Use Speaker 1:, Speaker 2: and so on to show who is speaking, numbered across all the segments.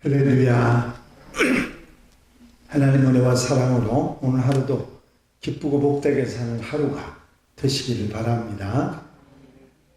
Speaker 1: 할렐루야. 하나님 은혜와 사랑으로 오늘 하루도 기쁘고 복되게 사는 하루가 되시기를 바랍니다.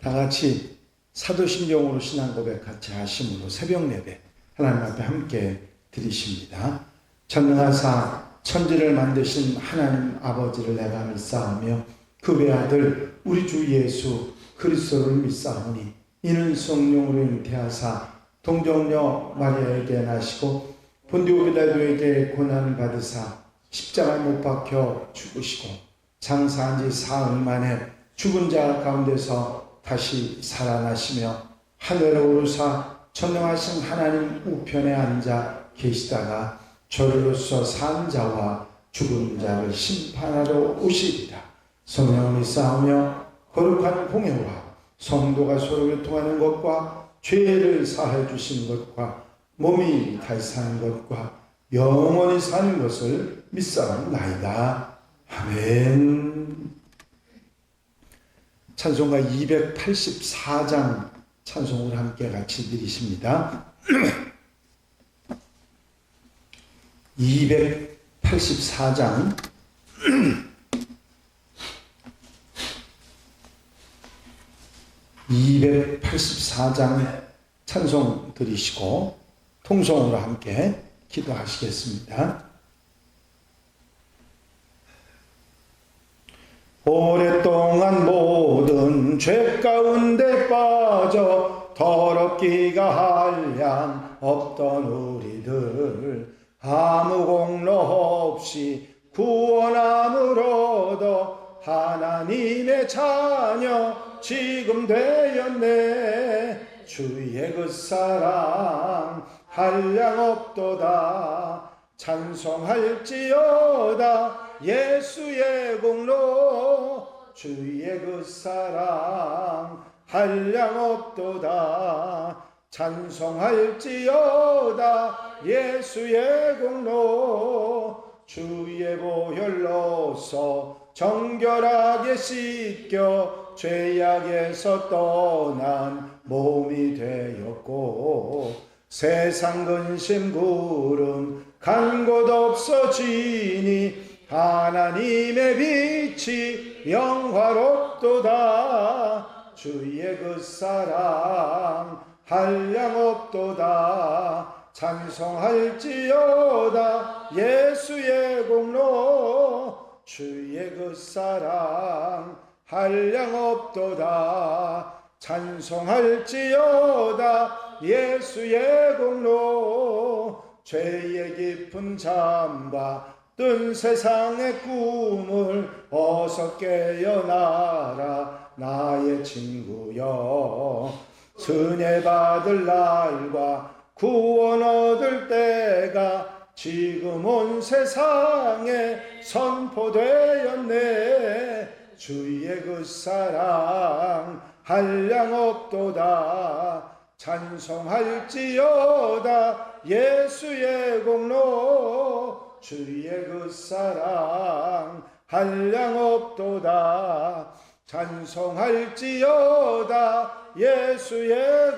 Speaker 1: 다 같이 사도신경으로 신앙 고백 같이 하심으로 새벽 예배 하나님 앞에 함께 드리십니다. 전능하사 천지를 만드신 하나님 아버지를 내가 믿사오며 그 외아들 우리 주 예수 그리스도를 믿사오니 이는 성령으로 잉태하사 동정녀 마리아에게 나시고 본디오 빌라도에게 고난을 받으사 십자가에 못 박혀 죽으시고 장사한 지 사흘 만에 죽은 자 가운데서 다시 살아나시며 하늘로 오르사 전능하신 하나님 우편에 앉아 계시다가 저리로서 산 자와 죽은 자를 심판하러 오시리라. 성령을 믿사오며 거룩한 공예와 성도가 서로 교통하는 것과 죄를 사해 주신 것과 몸이 다시 사는 것과 영원히 사는 것을 믿사옵나이다. 아멘. 찬송가 284장 찬송을 함께 같이 드리십니다. 284장 284장 찬송 드리시고 통성으로 함께 기도하시겠습니다. 오랫동안 모든 죄 가운데 빠져 더럽기가 한량 없던 우리들 아무 공로 없이 구원함으로도 하나님의 자녀 지금 되었네. 주의 그 사랑 한량 없도다. 찬송할지어다 예수의 공로. 주의 그 사랑 한량 없도다. 찬송할지어다 예수의 공로. 주의 보혈로서 정결하게 씻겨 죄악에서 떠난 몸이 되었고 세상 근심 구름 간 곳 없어지니 하나님의 빛이 영화롭도다. 주의 그 사랑 한량 없도다. 찬송할지어다 예수의 공로. 주의 그 사랑 한량 없도다. 찬송할지어다 예수의 공로. 죄의 깊은 잠과 뜬 세상의 꿈을 어서 깨어나라 나의 친구여. 은혜 받을 날과 구원 얻을 때가 지금 온 세상에 선포되었네. 주의 그 사랑 한량 없도다. 찬송할지어다 예수의 공로. 주의 그 사랑 한량 없도다. 찬송할지어다 예수의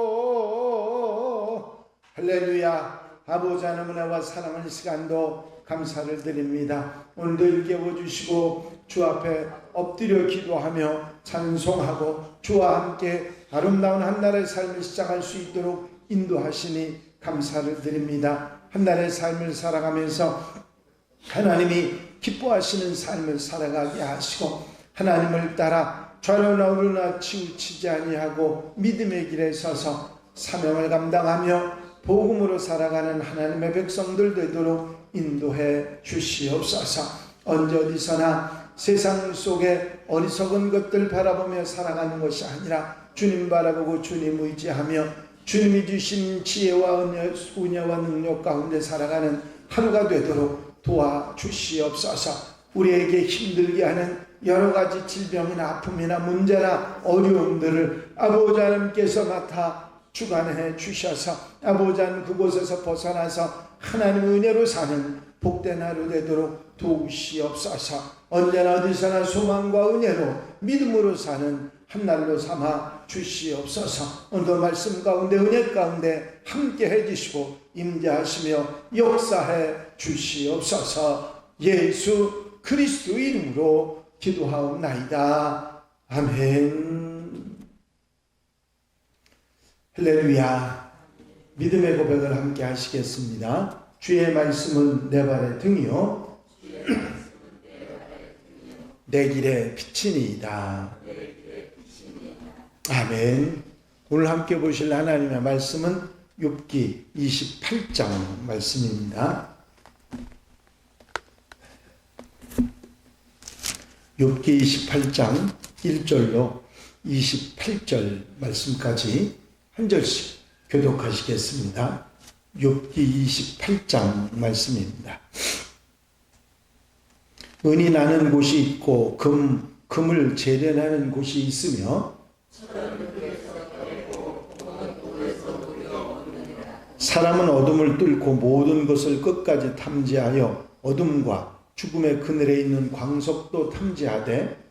Speaker 1: 공로. 할렐루야. 아버지 하나님 은혜와 사랑을 이 시간도 감사를 드립니다. 오늘도 일깨워 주시고 주 앞에 엎드려 기도하며 찬송하고 주와 함께 아름다운 한날의 삶을 시작할 수 있도록 인도하시니 감사를 드립니다. 한날의 삶을 살아가면서 하나님이 기뻐하시는 삶을 살아가게 하시고 하나님을 따라 좌로나 우로나 치우치지 아니하고 믿음의 길에 서서 사명을 감당하며 복음으로 살아가는 하나님의 백성들 되도록 인도해 주시옵소서. 언제 어디서나 세상 속에 어리석은 것들 바라보며 살아가는 것이 아니라 주님 바라보고 주님 의지하며 주님이 주신 지혜와 은혜와 능력 가운데 살아가는 하루가 되도록 도와주시옵소서. 우리에게 힘들게 하는 여러 가지 질병이나 아픔이나 문제나 어려움들을 아버지 하나님께서 맡아 주관해 주셔서 아버지 하나님 그곳에서 벗어나서 하나님의 은혜로 사는 복된 하루 되도록 도우시옵소서. 언제나 어디서나 소망과 은혜로 믿음으로 사는 한날로 삼아 주시옵소서. 오늘도 말씀 가운데 은혜 가운데 함께 해주시고 임재하시며 역사해 주시옵소서. 예수 그리스도 이름으로 기도하옵나이다. 아멘. 할렐루야. 믿음의 고백을 함께 하시겠습니다. 주의 말씀은 내 발의 등이요 내 길의 빛이니이다. 아멘. 오늘 함께 보실 하나님의 말씀은 욥기 28장 말씀입니다. 욥기 28장 1절로 28절 말씀까지 한 절씩 교독하시겠습니다. 욥기 28장 말씀입니다. 은이 나는 곳이 있고 금을 재련하는 곳이 있으며 사람은 어둠을 뚫고 모든 것을 끝까지 탐지하여 어둠과 죽음의 그늘에 있는 광석도 탐지하되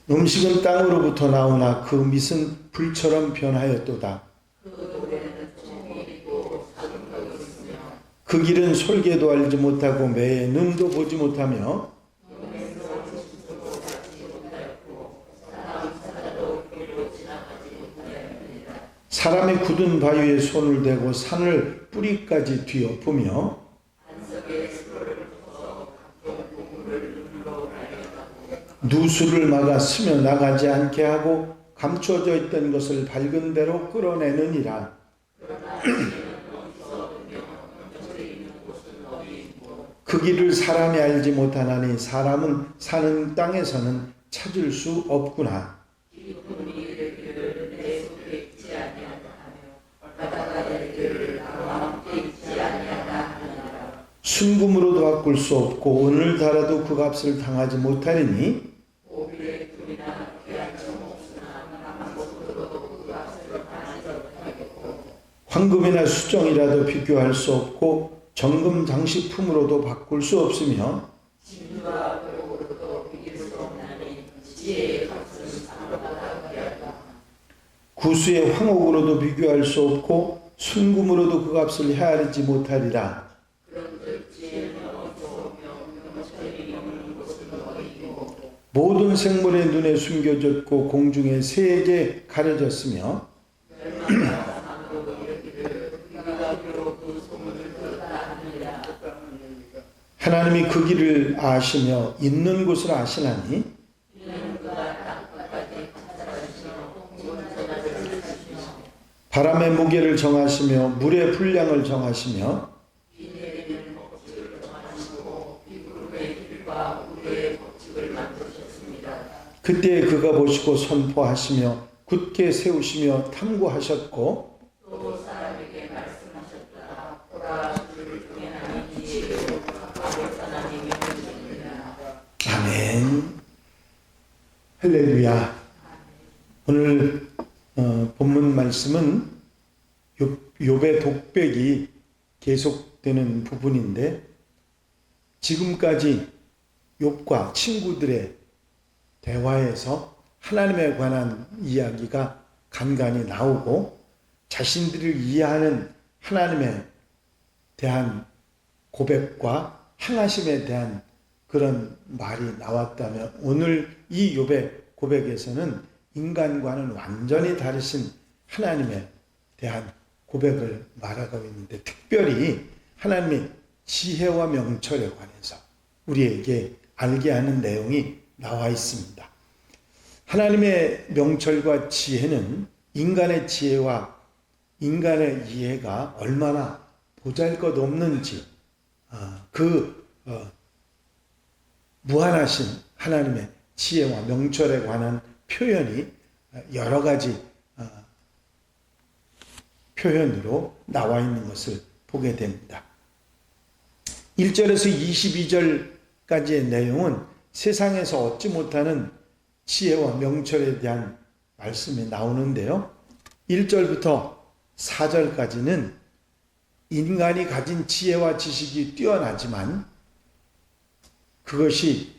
Speaker 1: 음식은 땅으로부터 나오나 그 밑은 불처럼 변하였도다. 그 길은 솔개도 알지 못하고 매의 눈도 보지 못하며 사람이 굳은 바위에 손을 대고 산을 뿌리까지 뒤엎으며 누수를 막아 스며 나가지 않게 하고 감춰져 있던 것을 밝은 대로 끌어내느니라. 그 길을 사람이 알지 못하나니 사람은 사는 땅에서는 찾을 수 없구나. 순금으로도 바꿀 수 없고 오늘 달아도 그 값을 당하지 못하리니 황금이나 수정이라도 비교할 수 없고 정금 장식품으로도 바꿀 수 없으며 구수의 황옥으로도 비교할 수 없고 순금으로도 그 값을 헤아리지 못하리라. 모든 생물의 눈에 숨겨졌고 공중의 새에게 가려졌으며 하나님이 그 길을 아시며 있는 곳을 아시나니 바람의 무게를 정하시며 물의 분량을 정하시며 그때 그가 보시고 선포하시며 굳게 세우시며 탐구하셨고 아멘. 할렐루야. 오늘 본문 말씀은 욥의 독백이 계속되는 부분인데 지금까지 욥과 친구들의 대화에서 하나님에 관한 이야기가 간간히 나오고 자신들을 이해하는 하나님에 대한 고백과 향하심에 대한 그런 말이 나왔다면 오늘 이 욥의 고백에서는 인간과는 완전히 다르신 하나님에 대한 고백을 말하고 있는데 특별히 하나님의 지혜와 명철에 관해서 우리에게 알게 하는 내용이 나와 있습니다. 하나님의 명철과 지혜는 인간의 지혜와 인간의 이해가 얼마나 보잘것없는지 무한하신 하나님의 지혜와 명철에 관한 표현이 여러 가지 표현으로 나와 있는 것을 보게 됩니다. 1절에서 22절까지의 내용은 세상에서 얻지 못하는 지혜와 명철에 대한 말씀이 나오는데요. 1절부터 4절까지는 인간이 가진 지혜와 지식이 뛰어나지만 그것이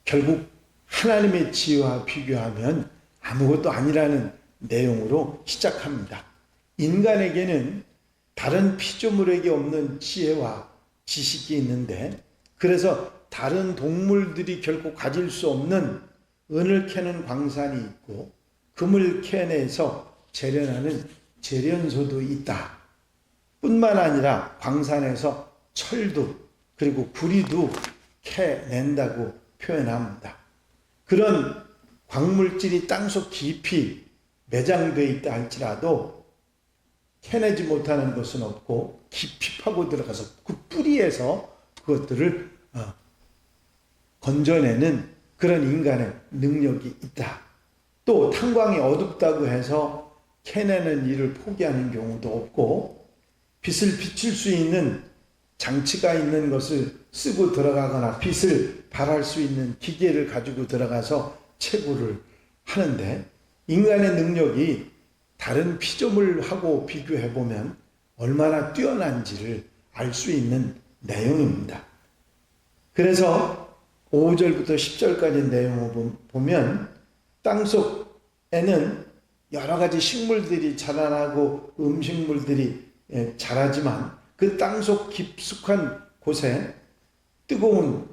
Speaker 1: 결국 하나님의 지혜와 비교하면 아무것도 아니라는 내용으로 시작합니다. 인간에게는 다른 피조물에게 없는 지혜와 지식이 있는데, 그래서 다른 동물들이 결코 가질 수 없는 은을 캐는 광산이 있고 금을 캐내서 재련하는 재련소도 있다. 뿐만 아니라 광산에서 철도 그리고 구리도 캐낸다고 표현합니다. 그런 광물질이 땅속 깊이 매장되어 있다 할지라도 캐내지 못하는 것은 없고 깊이 파고 들어가서 그 뿌리에서 그것들을 건져내는 그런 인간의 능력이 있다. 또 탄광이 어둡다고 해서 캐내는 일을 포기하는 경우도 없고, 빛을 비출 수 있는 장치가 있는 것을 쓰고 들어가거나 빛을 발할 수 있는 기계를 가지고 들어가서 채굴을 하는데, 인간의 능력이 다른 피조물하고 비교해보면 얼마나 뛰어난지를 알 수 있는 내용입니다. 그래서 5절부터 10절까지 내용을 보면 땅속에는 여러 가지 식물들이 자라나고 음식물들이 자라지만 그 땅속 깊숙한 곳에 뜨거운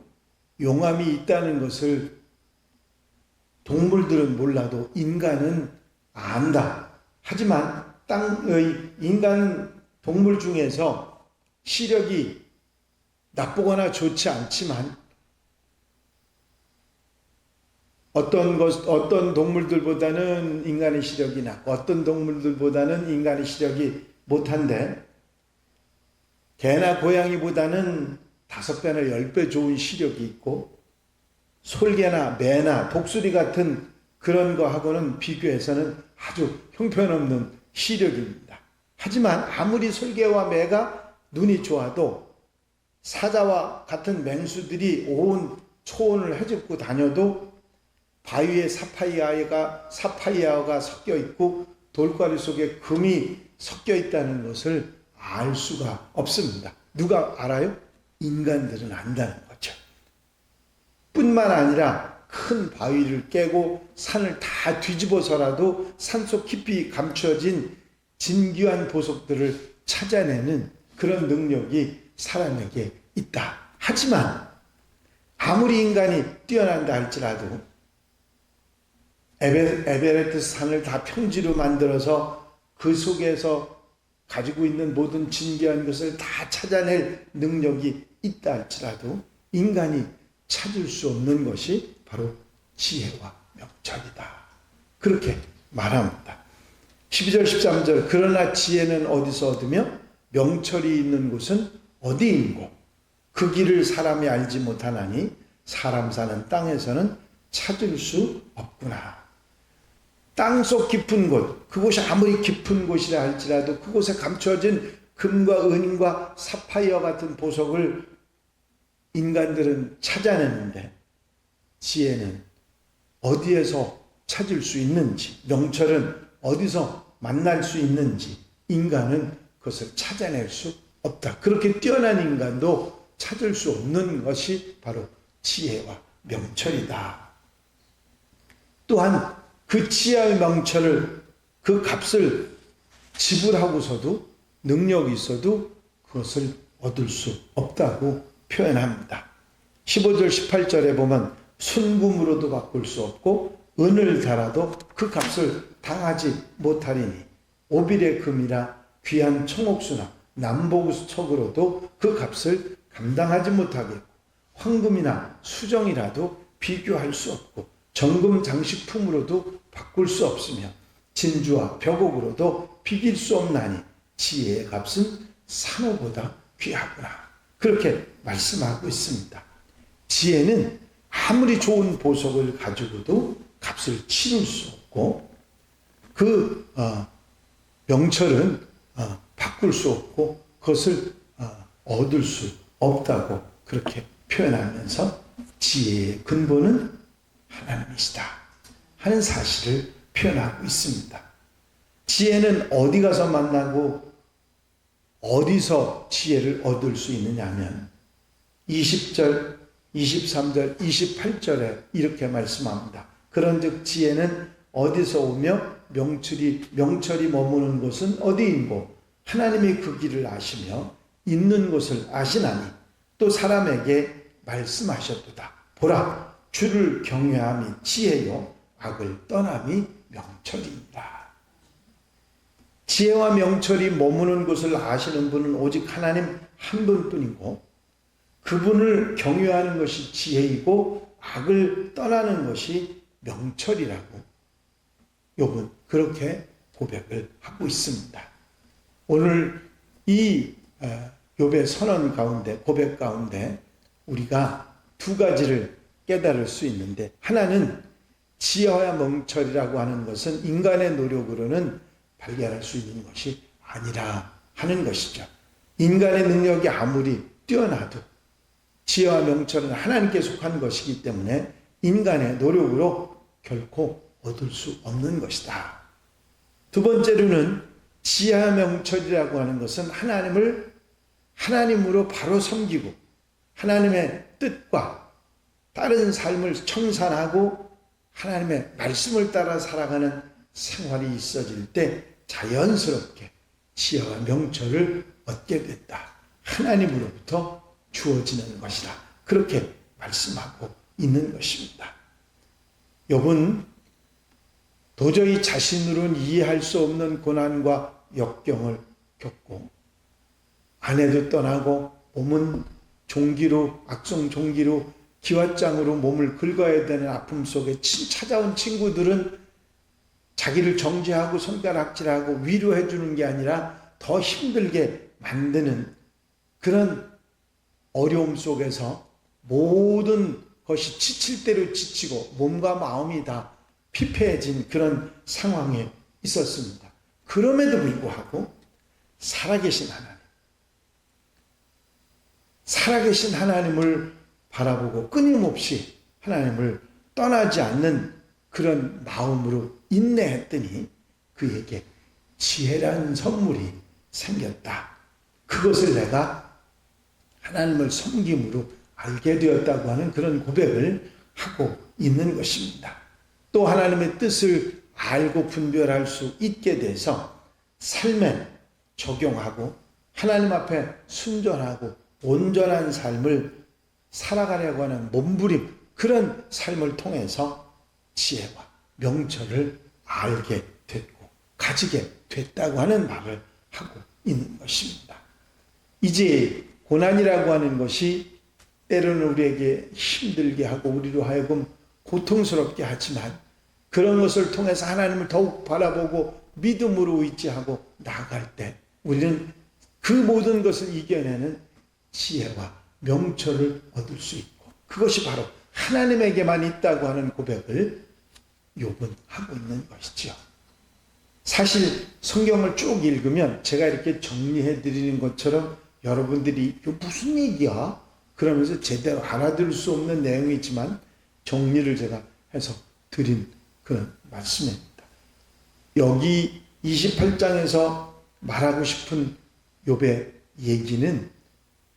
Speaker 1: 용암이 있다는 것을 동물들은 몰라도 인간은 안다. 하지만 인간 동물 중에서 시력이 나쁘거나 좋지 않지만 어떤 동물들보다는 인간의 시력이 낮고 어떤 동물들보다는 인간의 시력이 못한데, 개나 고양이보다는 5배나 10배 좋은 시력이 있고, 솔개나 매나 독수리 같은 그런 거하고는 비교해서는 아주 형편없는 시력입니다. 하지만 아무리 솔개와 매가 눈이 좋아도 사자와 같은 맹수들이 온 초원을 헤집고 다녀도 바위에 사파이아가 섞여 있고 돌가루 속에 금이 섞여 있다는 것을 알 수가 없습니다. 누가 알아요? 인간들은 안다는 거죠. 뿐만 아니라 큰 바위를 깨고 산을 다 뒤집어서라도 산속 깊이 감춰진 진귀한 보석들을 찾아내는 그런 능력이 사람에게 있다. 하지만 아무리 인간이 뛰어난다 할지라도 에베레스트 산을 다 평지로 만들어서 그 속에서 가지고 있는 모든 진귀한 것을 다 찾아낼 능력이 있다 할지라도 인간이 찾을 수 없는 것이 바로 지혜와 명철이다. 그렇게 말합니다. 12절 13절 그러나 지혜는 어디서 얻으며 명철이 있는 곳은 어디인고 그 길을 사람이 알지 못하나니 사람 사는 땅에서는 찾을 수 없구나. 땅속 깊은 곳, 그곳이 아무리 깊은 곳이라 할지라도 그곳에 감춰진 금과 은과 사파이어 같은 보석을 인간들은 찾아내는데 지혜는 어디에서 찾을 수 있는지, 명철은 어디서 만날 수 있는지 인간은 그것을 찾아낼 수 없다. 그렇게 뛰어난 인간도 찾을 수 없는 것이 바로 지혜와 명철이다. 또한 그 지혜의 명철을, 그 값을 지불하고서도 능력이 있어도 그것을 얻을 수 없다고 표현합니다. 15절 18절에 보면 순금으로도 바꿀 수 없고 은을 달아도 그 값을 당하지 못하리니 오빌의 금이라 귀한 청옥수나 남보석으로도 그 값을 감당하지 못하겠고 황금이나 수정이라도 비교할 수 없고 정금 장식품으로도 바꿀 수 없으며 진주와 벽옥으로도 비길 수 없나니 지혜의 값은 산호보다 귀하구나. 그렇게 말씀하고 있습니다. 지혜는 아무리 좋은 보석을 가지고도 값을 치를 수 없고 그 명철은 바꿀 수 없고 그것을 얻을 수 없다고 그렇게 표현하면서 지혜의 근본은 하나님이시다 하는 사실을 표현하고 있습니다. 지혜는 어디 가서 만나고 어디서 지혜를 얻을 수 있느냐 하면 20절, 23절, 28절에 이렇게 말씀합니다. 그런즉 지혜는 어디서 오며 명철이 머무는 곳은 어디인고 하나님이 그 길을 아시며 있는 곳을 아시나니 또 사람에게 말씀하셨도다. 보라, 주를 경외함이 지혜요 악을 떠남이 명철이니라. 지혜와 명철이 머무는 곳을 아시는 분은 오직 하나님 한 분뿐이고 그분을 경외하는 것이 지혜이고 악을 떠나는 것이 명철이라고 욥은 그렇게 고백을 하고 있습니다. 오늘 이 욥의 선언 가운데, 고백 가운데 우리가 두 가지를 깨달을 수 있는데, 하나는 지혜와 명철이라고 하는 것은 인간의 노력으로는 발견할 수 있는 것이 아니라 하는 것이죠. 인간의 능력이 아무리 뛰어나도 지혜와 명철은 하나님께 속한 것이기 때문에 인간의 노력으로 결코 얻을 수 없는 것이다. 두 번째로는 지혜와 명철이라고 하는 것은 하나님으로 바로 섬기고 하나님의 뜻과 다른 삶을 청산하고 하나님의 말씀을 따라 살아가는 생활이 있어질 때 자연스럽게 지혜와 명철을 얻게 된다. 하나님으로부터 주어지는 것이다. 그렇게 말씀하고 있는 것입니다. 욥은 도저히 자신으로는 이해할 수 없는 고난과 역경을 겪고 아내도 떠나고 몸은 악성 종기로 기왓장으로 몸을 긁어야 되는 아픔 속에 찾아온 친구들은 자기를 정죄하고 손가락질하고 위로해 주는 게 아니라 더 힘들게 만드는 그런 어려움 속에서 모든 것이 지칠 대로 지치고 몸과 마음이 다 피폐해진 그런 상황에 있었습니다. 그럼에도 불구하고 살아계신 하나님을 바라보고 끊임없이 하나님을 떠나지 않는 그런 마음으로 인내했더니 그에게 지혜라는 선물이 생겼다. 그것을 내가 하나님을 섬김으로 알게 되었다고 하는 그런 고백을 하고 있는 것입니다. 또 하나님의 뜻을 알고 분별할 수 있게 돼서 삶에 적용하고 하나님 앞에 순전하고 온전한 삶을 살아가려고 하는 몸부림, 그런 삶을 통해서 지혜와 명철을 알게 됐고 가지게 됐다고 하는 말을 하고 있는 것입니다. 이제 고난이라고 하는 것이 때로는 우리에게 힘들게 하고 우리로 하여금 고통스럽게 하지만 그런 것을 통해서 하나님을 더욱 바라보고 믿음으로 의지하고 나아갈 때 우리는 그 모든 것을 이겨내는 지혜와 명철을 얻을 수 있고 그것이 바로 하나님에게만 있다고 하는 고백을 욥은 하고 있는 것이죠. 사실 성경을 쭉 읽으면 제가 이렇게 정리해 드리는 것처럼 여러분들이 이거 무슨 얘기야? 그러면서 제대로 알아들을 수 없는 내용이지만 정리를 제가 해서 드린 그런 말씀입니다. 여기 28장에서 말하고 싶은 욥의 얘기는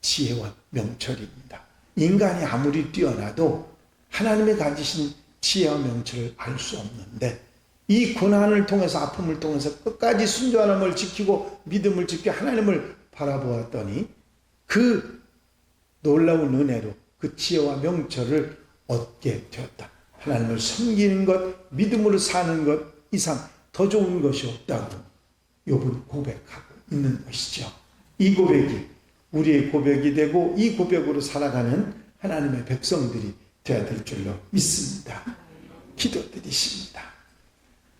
Speaker 1: 지혜와 명철입니다. 인간이 아무리 뛰어나도 하나님이 가지신 지혜와 명철을 알 수 없는데 이 고난을 통해서 아픔을 통해서 끝까지 순전함을 지키고 믿음을 지켜 하나님을 바라보았더니 그 놀라운 은혜로 그 지혜와 명철을 얻게 되었다. 하나님을 섬기는 것, 믿음으로 사는 것 이상 더 좋은 것이 없다고 욥은 고백하고 있는 것이죠. 이 고백이 우리의 고백이 되고 이 고백으로 살아가는 하나님의 백성들이 되어야 될 줄로 믿습니다. 기도드리십니다.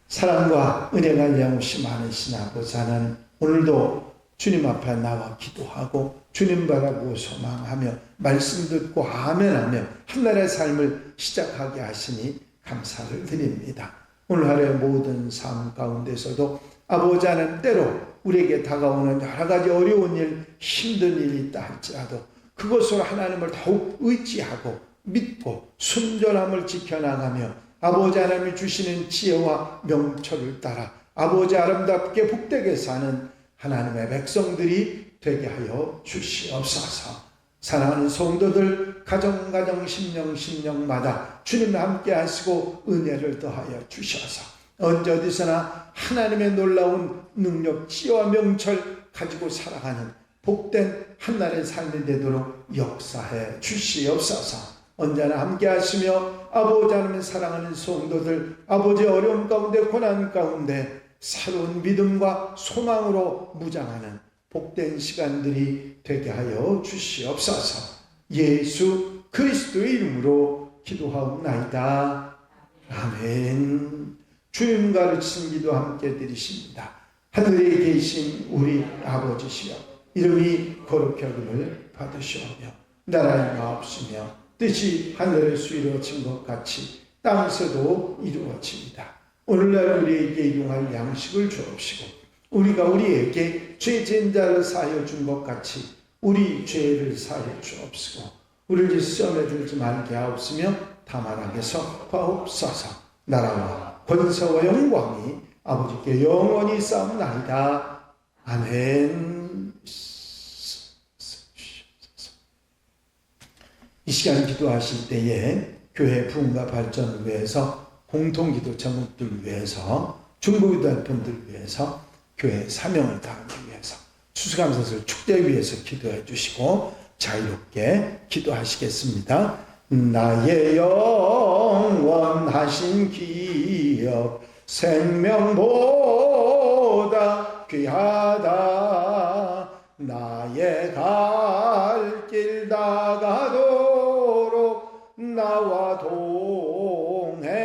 Speaker 1: 사랑과 은혜가 양없이 많으신 아버지 하나님, 오늘도 주님 앞에 나와 기도하고 주님 바라보고 소망하며 말씀 듣고 아멘하며 한날의 삶을 시작하게 하시니 감사를 드립니다. 오늘 하루의 모든 삶 가운데서도 아버지 하나님, 때로 우리에게 다가오는 여러 가지 어려운 일, 힘든 일이 있다 할지라도 그것으로 하나님을 더욱 의지하고 믿고 순전함을 지켜나가며 아버지 하나님이 주시는 지혜와 명철을 따라 아버지 아름답게 복되게 사는 하나님의 백성들이 되게 하여 주시옵소서. 사랑하는 성도들 가정 심령마다 주님과 함께 하시고 은혜를 더하여 주셔서 언제 어디서나 하나님의 놀라운 능력, 지혜와 명철 가지고 살아가는 복된 한날의 삶이 되도록 역사해 주시옵소서. 언제나 함께 하시며 아버지 하나님을 사랑하는 성도들, 아버지의 어려움 가운데 고난 가운데 새로운 믿음과 소망으로 무장하는 복된 시간들이 되게 하여 주시옵소서. 예수 그리스도의 이름으로 기도하옵나이다. 아멘. 주님 가르치신 기도 함께 드리십니다. 하늘에 계신 우리 아버지시여, 이름이 거룩히 여김을 받으시오며 나라의 마옵시며 뜻이 하늘에서 이루어진 것 같이 땅에서도 이루어집니다. 오늘날 우리에게 일용할 양식을 주옵시고 우리가 우리에게 죄 지은 자를 사하여 준 것 같이 우리 죄를 사하여 주옵시고 우리를 시험에 들지 말게 하옵시며 다만 악에서 구하옵소서. 나라와 권세와 영광이 아버지께 영원히 싸움나이다. 아멘. 이 시간 기도하실 때에 교회 부흥과 발전을 위해서, 공통기도 제목들을 위해서, 중보기도할 분들을 위해서, 교회 사명을 다하기 위해서, 추수감사절 축제 위해서 기도해 주시고 자유롭게 기도하시겠습니다. 나의 영원하신 기업 생명보다 귀하다. 나의 갈 길 다가도록 나와 동행하소서.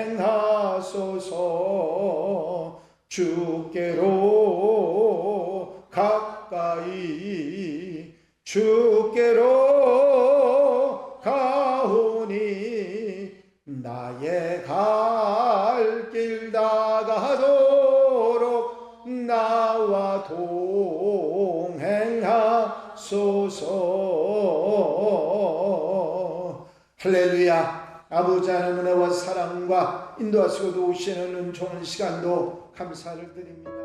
Speaker 1: 주께로 가까이 주께로 가오니 나의 갈 길 다가도록 나와 동행하소서. 할렐루야. 아버지 하나님의 은혜와 사랑과 인도하시고 도우시는 좋은 시간도 감사를 드립니다.